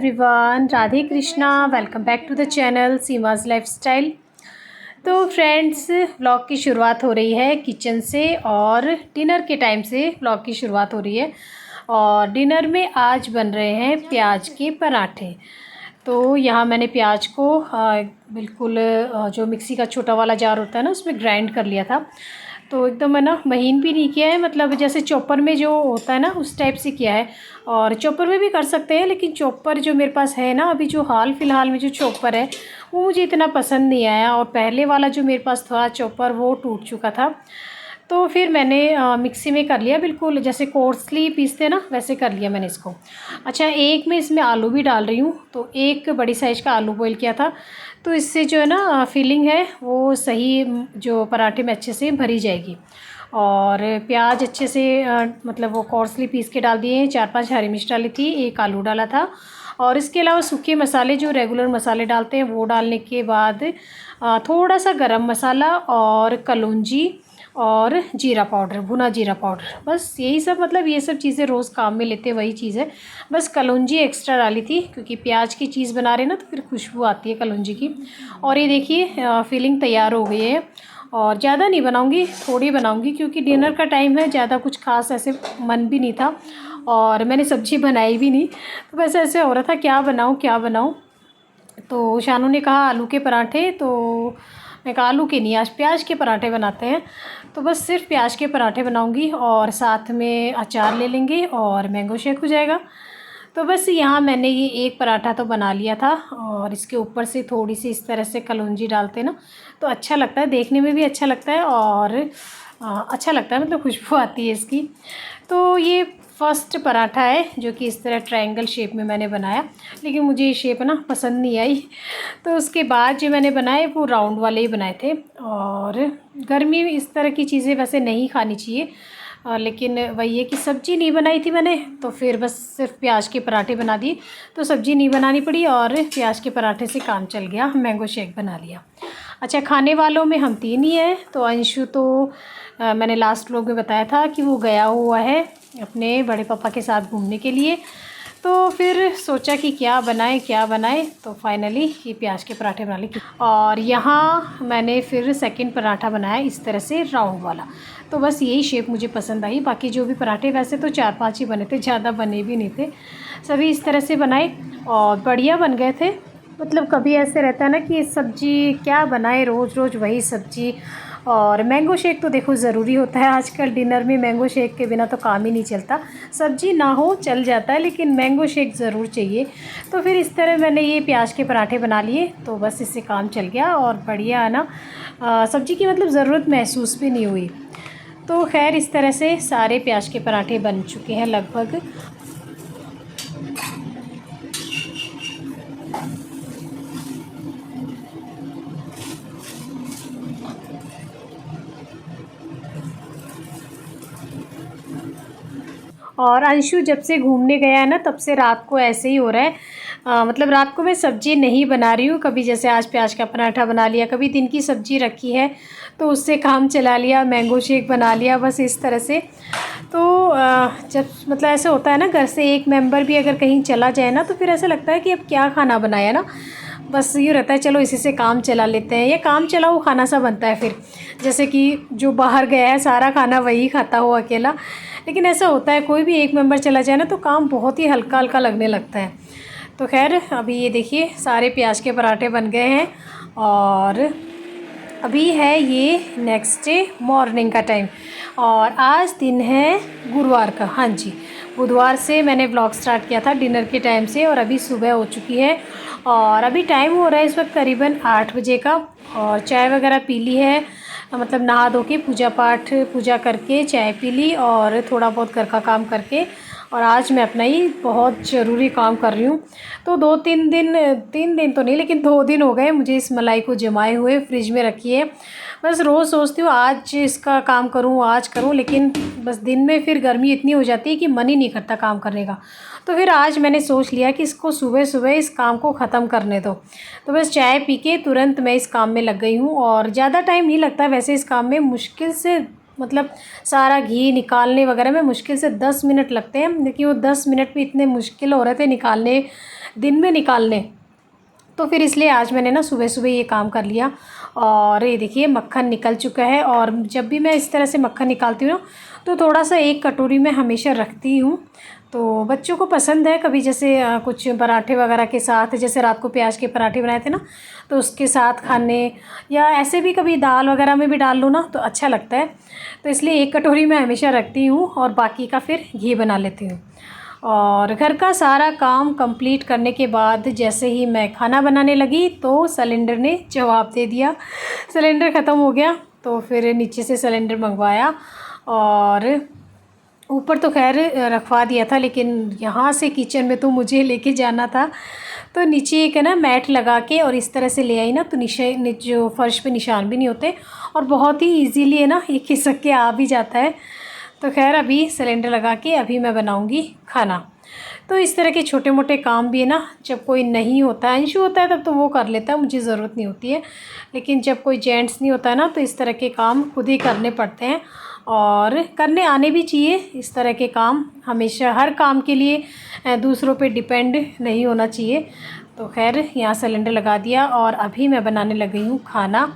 Everyone, Radhe Krishna. Welcome back to the channel Seema's lifestyle. तो friends, vlog की शुरुआत हो रही है किचन से और डिनर के टाइम से व्लॉग की शुरुआत हो रही है। और डिनर में आज बन रहे हैं प्याज के पराठे। तो यहाँ मैंने प्याज को बिल्कुल जो मिक्सी का छोटा वाला जार होता है ना, उसमें ग्राइंड कर लिया था। तो एकदम है ना, महीन भी नहीं किया है, मतलब जैसे चॉपर में जो होता है ना उस टाइप से किया है। और चॉपर में भी कर सकते हैं, लेकिन चॉपर जो मेरे पास है ना अभी, जो हाल फिलहाल में जो चॉपर है वो मुझे इतना पसंद नहीं आया। और पहले वाला जो मेरे पास था चॉपर वो टूट चुका था। तो फिर मैंने मिक्सी में कर लिया, बिल्कुल जैसे कोर्सली पीसते ना वैसे कर लिया मैंने इसको। अच्छा, एक मैं इसमें आलू भी डाल रही हूँ। तो एक बड़ी साइज़ का आलू बॉईल किया था, तो इससे जो है ना फीलिंग है वो सही जो पराठे में अच्छे से भरी जाएगी। और प्याज अच्छे से मतलब वो कोर्सली पीस के डाल दिए। 4-5 हरी मिर्च डाली थी, एक आलू डाला था। और इसके अलावा सूखे मसाले जो रेगुलर मसाले डालते हैं वो डालने के बाद थोड़ा सा गरम मसाला और कलौंजी और जीरा पाउडर, भुना जीरा पाउडर, बस यही सब। मतलब ये सब चीज़ें रोज़ काम में लेते वही चीज़ है। बस कलौंजी एक्स्ट्रा डाली थी क्योंकि प्याज की चीज़ बना रहे ना, तो फिर खुशबू आती है कलौंजी की। और ये देखिए फीलिंग तैयार हो गई है। और ज़्यादा नहीं बनाऊंगी, थोड़ी बनाऊंगी क्योंकि डिनर का टाइम है। ज़्यादा कुछ खास ऐसे मन भी नहीं था और मैंने सब्ज़ी बनाई भी नहीं। तो बस ऐसे हो रहा था क्या बनाऊँ क्या बनाऊँ। तो शानू ने कहा आलू के पराठे, तो मैं कहा आलू के नहीं, आज प्याज के पराठे बनाते हैं। तो बस सिर्फ प्याज के पराठे बनाऊंगी और साथ में अचार ले लेंगे और मैंगो शेक हो जाएगा। तो बस यहाँ मैंने ये एक पराठा तो बना लिया था और इसके ऊपर से थोड़ी सी इस तरह से कलौंजी डालते ना तो अच्छा लगता है, देखने में भी अच्छा लगता है और अच्छा लगता है, मतलब खुशबू आती है इसकी। तो ये फर्स्ट पराठा है जो कि इस तरह ट्रायंगल शेप में मैंने बनाया, लेकिन मुझे ये शेप ना पसंद नहीं आई। तो उसके बाद जो मैंने बनाए वो राउंड वाले ही बनाए थे। और गर्मी में इस तरह की चीज़ें वैसे नहीं खानी चाहिए, लेकिन वही है कि सब्ज़ी नहीं बनाई थी मैंने, तो फिर बस सिर्फ प्याज के पराठे बना दिए। तो सब्ज़ी नहीं बनानी पड़ी और प्याज के पराठे से काम चल गया, मैंगो शेक बना लिया। अच्छा, खाने वालों में हम 3 ही हैं। तो अंशु तो मैंने लास्ट व्लॉग में बताया था कि वो गया हुआ है अपने बड़े पापा के साथ घूमने के लिए। तो फिर सोचा कि क्या बनाए, तो फाइनली ये प्याज के पराठे बना लिए। और यहाँ मैंने फिर सेकंड पराठा बनाया इस तरह से राउंड वाला। तो बस यही शेप मुझे पसंद आई। बाकी जो भी पराठे वैसे तो 4-5 ही बने थे, ज़्यादा बने भी नहीं थे। सभी इस तरह से बनाए और बढ़िया बन गए थे। मतलब कभी ऐसे रहता है ना कि सब्ज़ी क्या बनाए, रोज़ रोज़ वही सब्ज़ी। और मैंगो शेक तो देखो ज़रूरी होता है आजकल डिनर में, मैंगो शेक के बिना तो काम ही नहीं चलता। सब्ज़ी ना हो चल जाता है, लेकिन मैंगो शेक ज़रूर चाहिए। तो फिर इस तरह मैंने ये प्याज के पराठे बना लिए, तो बस इससे काम चल गया और बढ़िया है ना। सब्ज़ी की मतलब ज़रूरत महसूस भी नहीं हुई। तो खैर इस तरह से सारे प्याज के पराठे बन चुके हैं लगभग। और अंशु जब से घूमने गया है ना तब से रात को ऐसे ही हो रहा है। मतलब रात को मैं सब्ज़ी नहीं बना रही हूँ, कभी जैसे आज प्याज का पराठा बना लिया, कभी दिन की सब्ज़ी रखी है तो उससे काम चला लिया, मैंगो शेक बना लिया, बस इस तरह से। तो जब मतलब ऐसे होता है ना, घर से एक मेंबर भी अगर कहीं चला जाए ना तो फिर ऐसा लगता है कि अब क्या खाना बनाया ना। बस ये रहता है चलो इसी से काम चला लेते हैं, या काम चलाओ खाना सा बनता है फिर। जैसे कि जो बाहर गया है सारा खाना वही खाता हो अकेला। लेकिन ऐसा होता है कोई भी एक मेंबर चला जाए ना तो काम बहुत ही हल्का हल्का लगने लगता है। तो खैर अभी ये देखिए सारे प्याज के पराठे बन गए हैं। और अभी है ये नेक्स्ट डे मॉर्निंग का टाइम और आज दिन है गुरुवार का। हाँ जी, बुधवार से मैंने ब्लॉग स्टार्ट किया था डिनर के टाइम से और अभी सुबह हो चुकी है। और अभी टाइम हो रहा है इस वक्त करीबन 8 बजे का। और चाय वगैरह पी ली है, मतलब नहा धो के पूजा करके चाय पी ली और थोड़ा बहुत घर का काम करके। और आज मैं अपना ही बहुत ज़रूरी काम कर रही हूँ। तो 3 दिन तो नहीं, लेकिन 2 दिन हो गए मुझे इस मलाई को जमाए हुए, फ्रिज में रखी है। बस रोज़ सोचती हूँ आज इसका काम करूँ, आज करूँ, लेकिन बस दिन में फिर गर्मी इतनी हो जाती है कि मन ही नहीं करता काम करने का। तो फिर आज मैंने सोच लिया कि इसको सुबह सुबह इस काम को ख़त्म करने दो। तो बस चाय पी के तुरंत मैं इस काम में लग गई हूँ और ज़्यादा टाइम नहीं लगता वैसे इस काम में, मुश्किल से मतलब सारा घी निकालने वगैरह में मुश्किल से 10 मिनट लगते हैं, लेकिन वो 10 मिनट भी इतने मुश्किल हो रहे थे निकालने, दिन में निकालने। तो फिर इसलिए आज मैंने ना सुबह सुबह ये काम कर लिया। और ये देखिए मक्खन निकल चुका है। और जब भी मैं इस तरह से मक्खन निकालती हूँ ना, तो थोड़ा सा एक कटोरी में हमेशा रखती हूँ। तो बच्चों को पसंद है, कभी जैसे कुछ पराठे वगैरह के साथ, जैसे रात को प्याज के पराठे बनाए थे ना, तो उसके साथ खाने, या ऐसे भी कभी दाल वगैरह में भी डाल लो ना तो अच्छा लगता है। तो इसलिए एक कटोरी में हमेशा रखती हूँ और बाकी का फिर घी बना लेती हूँ। और घर का सारा काम कंप्लीट करने के बाद जैसे ही मैं खाना बनाने लगी तो सिलेंडर ने जवाब दे दिया, सिलेंडर ख़त्म हो गया। तो फिर नीचे से सिलेंडर मंगवाया और ऊपर तो खैर रखवा दिया था, लेकिन यहाँ से किचन में तो मुझे लेके जाना था। तो नीचे एक है ना मैट लगा के और इस तरह से ले आई ना, तो नीचे जो फर्श पे निशान भी नहीं होते और बहुत ही इजीली है ना ये खिसक के आ भी जाता है। तो खैर अभी सिलेंडर लगा के अभी मैं बनाऊंगी खाना। तो इस तरह के छोटे मोटे काम भी है ना, जब कोई नहीं होता है, अंशु होता है तब तो वो कर लेता है, मुझे ज़रूरत नहीं होती है। लेकिन जब कोई जेंट्स नहीं होता है ना, तो इस तरह के काम खुद ही करने पड़ते हैं और करने आने भी चाहिए। इस तरह के काम हमेशा हर काम के लिए दूसरों पे डिपेंड नहीं होना चाहिए। तो खैर यहाँ सिलेंडर लगा दिया और अभी मैं बनाने लगी हूँ खाना।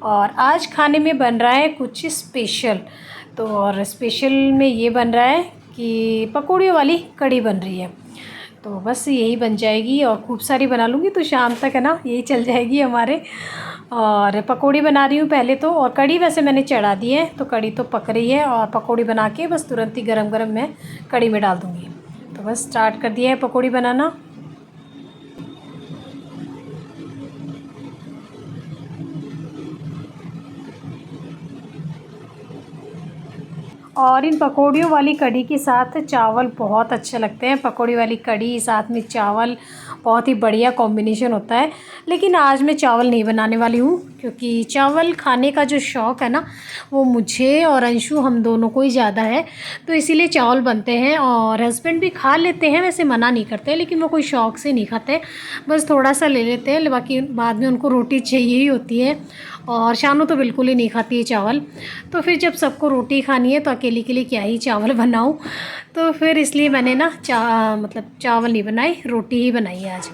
और आज खाने में बन रहा है कुछ स्पेशल। तो और स्पेशल में ये बन रहा है कि पकौड़ियों वाली कढ़ी बन रही है। तो बस यही बन जाएगी और खूब सारी बना लूँगी तो शाम तक है ना यही चल जाएगी हमारे। और पकौड़ी बना रही हूँ पहले तो, और कढ़ी वैसे मैंने चढ़ा दी है, तो कढ़ी तो पक रही है और पकौड़ी बना के बस तुरंत ही गरम गरम मैं कढ़ी में डाल दूँगी। तो बस स्टार्ट कर दिया है पकौड़ी बनाना। और इन पकौड़ियों वाली कढ़ी के साथ चावल बहुत अच्छे लगते हैं। पकौड़ी वाली कढ़ी साथ में चावल बहुत ही बढ़िया कॉम्बिनेशन होता है। लेकिन आज मैं चावल नहीं बनाने वाली हूँ, क्योंकि चावल खाने का जो शौक़ है ना वो मुझे और अंशु हम दोनों को ही ज़्यादा है। तो इसीलिए चावल बनते हैं और हस्बैंड भी खा लेते हैं, वैसे मना नहीं करते, लेकिन वो कोई शौक़ से नहीं खाते, बस थोड़ा सा ले लेते हैं। बाकी बाद में उनको रोटी चाहिए ही होती है। और शानू तो बिल्कुल ही नहीं खाती है चावल। तो फिर जब सबको रोटी खानी है तो अकेले के लिए क्या ही चावल बनाऊँ। तो फिर इसलिए मैंने ना मतलब चावल नहीं बनाई, रोटी ही बनाई है आज।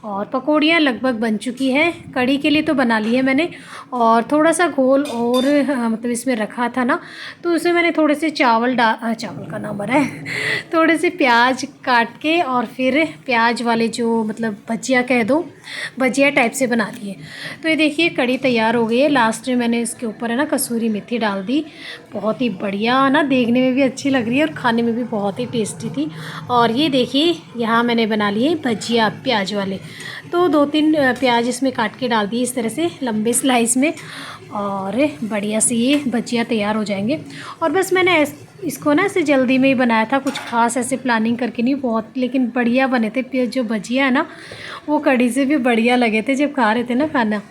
और पकौड़ियाँ लगभग बन चुकी हैं, कढ़ी के लिए तो बना ली है मैंने। और थोड़ा सा घोल और मतलब इसमें रखा था ना, तो उसमें मैंने थोड़े से चावल का नाम आ रहा है थोड़े से प्याज काट के और फिर प्याज वाले जो मतलब भजिया कह दो, भजिया टाइप से बना दिए। तो ये देखिए कढ़ी तैयार हो गई है। लास्ट में मैंने इसके ऊपर है ना कसूरी मेथी डाल दी। बहुत ही बढ़िया ना, देखने में भी अच्छी लग रही है और खाने में भी बहुत ही टेस्टी थी। और ये देखिए यहाँ मैंने बना लिए भजिया प्याज वाले। तो 2-3 प्याज इसमें काट के डाल दिए इस तरह से लंबे स्लाइस में, और बढ़िया से ये भजिया तैयार हो जाएंगे। और बस मैंने इसको ना ऐसे जल्दी में ही बनाया था, कुछ खास ऐसे प्लानिंग करके नहीं, बहुत लेकिन बढ़िया बने थे। जो भजिया है ना वो कढ़ी से भी बढ़िया लगे थे जब खा रहे थे ना खाना।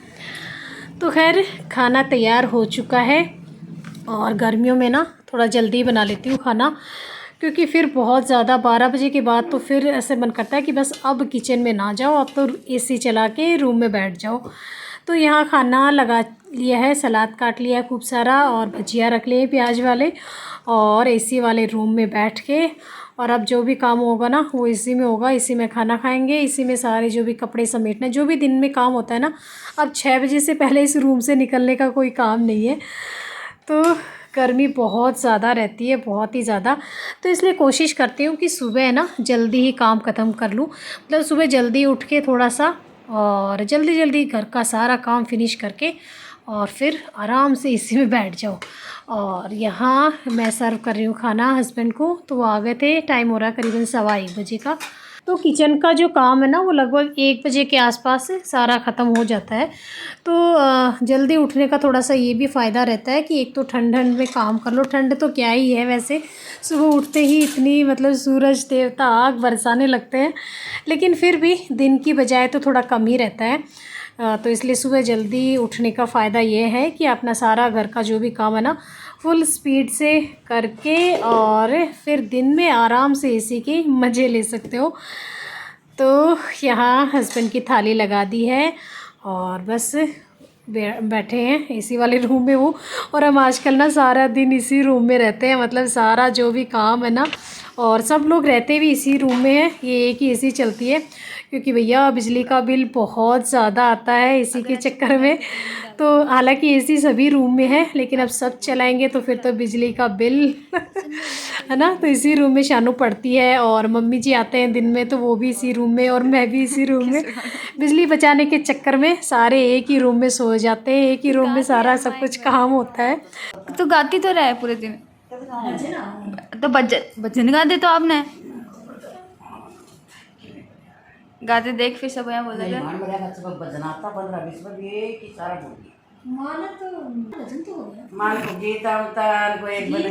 तो खैर खाना तैयार हो चुका है। और गर्मियों में ना थोड़ा जल्दी बना लेती हूँ खाना, क्योंकि फिर बहुत ज़्यादा 12 बजे के बाद तो फिर ऐसे मन करता है कि बस अब किचन में ना जाओ, अब तो एसी चला के रूम में बैठ जाओ। तो यहाँ खाना लगा लिया है, सलाद काट लिया है खूब सारा और भजिया रख लिए प्याज वाले, और एसी वाले रूम में बैठ के और अब जो भी काम होगा ना वो इसी में होगा, इसी में खाना खाएंगे, इसी में सारे जो भी कपड़े समेटना, जो भी दिन में काम होता है ना, अब 6 बजे से पहले इस रूम से निकलने का कोई काम नहीं है। तो गर्मी बहुत ज़्यादा रहती है, बहुत ही ज़्यादा। तो इसलिए कोशिश करती हूँ कि सुबह है ना जल्दी ही काम ख़त्म कर लूँ, मतलब सुबह जल्दी उठ के थोड़ा सा और जल्दी जल्दी घर का सारा काम फिनिश करके और फिर आराम से इसी में बैठ जाओ। और यहाँ मैं सर्व कर रही हूँ खाना हस्बैंड को, तो वो आ गए थे, टाइम हो रहा है करीबन 1:15 बजे का। तो किचन का जो काम है ना वो लगभग 1 बजे के आसपास सारा ख़त्म हो जाता है। तो जल्दी उठने का थोड़ा सा ये भी फ़ायदा रहता है कि एक तो ठंड में काम कर लो, ठंड तो क्या ही है वैसे, सुबह उठते ही इतनी मतलब सूरज देवता आग बरसाने लगते हैं, लेकिन फिर भी दिन की बजाय तो थोड़ा कम ही रहता है। तो इसलिए सुबह जल्दी उठने का फ़ायदा ये है कि अपना सारा घर का जो भी काम है ना फुल स्पीड से करके और फिर दिन में आराम से एसी के मज़े ले सकते हो। तो यहाँ हस्बैंड की थाली लगा दी है और बस बैठे हैं एसी वाले रूम में वो। और हम आजकल ना सारा दिन इसी रूम में रहते हैं, मतलब सारा जो भी काम है ना, और सब लोग रहते भी इसी रूम में हैं। ये एक ही एसी चलती है क्योंकि भैया बिजली का बिल बहुत ज़्यादा आता है इसी के चक्कर में। तो हालांकि एसी सभी रूम में है, लेकिन अब सब चलाएंगे तो फिर तो बिजली का बिल है ना। तो इसी रूम में शानू पड़ती है, और मम्मी जी आते हैं दिन में तो वो भी इसी रूम में, और मैं भी इसी रूम में। बिजली बचाने के चक्कर में सारे एक ही रूम में सो जाते हैं, एक ही रूम में सारा सब कुछ काम होता है। तो गाती तो रहे पूरे दिन, तो भजन गा दे तो आपने गाते देख, फिर सब यहाँ बोला जाए भजन आता 15-20 में ये की सारा बोल माना तो भजन तो हो गया, मान को गीत आवता को एक बने।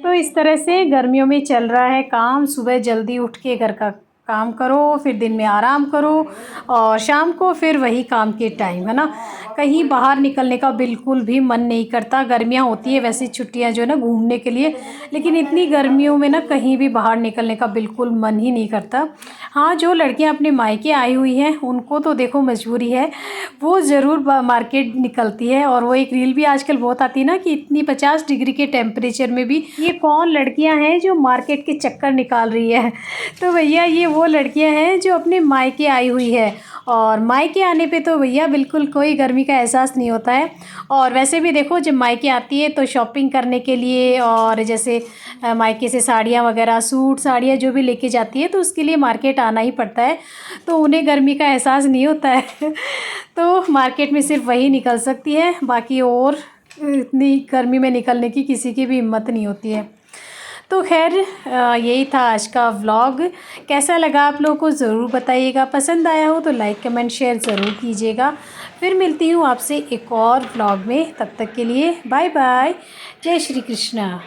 तो इस तरह से गर्मियों में चल रहा है काम। सुबह जल्दी उठ के घर का काम करो, फिर दिन में आराम करो, और शाम को फिर वही काम के टाइम, है ना। कहीं बाहर निकलने का बिल्कुल भी मन नहीं करता। गर्मियाँ होती है वैसे छुट्टियाँ जो है ना घूमने के लिए, लेकिन इतनी गर्मियों में ना कहीं भी बाहर निकलने का बिल्कुल मन ही नहीं करता। हाँ, जो लड़कियाँ अपने मायके आई हुई हैं उनको तो देखो मजबूरी है, वो ज़रूर मार्केट निकलती है। और वो एक रील भी आजकल बहुत आती है ना कि इतनी 50 डिग्री के टेम्परेचर में भी ये कौन लड़कियां हैं जो मार्केट के चक्कर निकाल रही है। तो भैया ये वो लड़कियां हैं जो अपने मायके आई हुई है, और मायके आने पे तो भैया बिल्कुल कोई गर्मी का एहसास नहीं होता है। और वैसे भी देखो जब मायके आती है तो शॉपिंग करने के लिए, और जैसे मायके से साड़ियाँ वगैरह, सूट साड़ियाँ जो भी लेके जाती है तो उसके लिए मार्केट आना ही पड़ता है, तो उन्हें गर्मी का एहसास नहीं होता है। तो मार्केट में सिर्फ वही निकल सकती है, बाकी और इतनी गर्मी में निकलने की किसी की भी हिम्मत नहीं होती है। तो खैर यही था आज का व्लॉग। कैसा लगा आप लोगों को ज़रूर बताइएगा। पसंद आया हो तो लाइक कमेंट शेयर ज़रूर कीजिएगा। फिर मिलती हूँ आपसे एक और व्लॉग में, तब तक के लिए बाय बाय। जय श्री कृष्णा।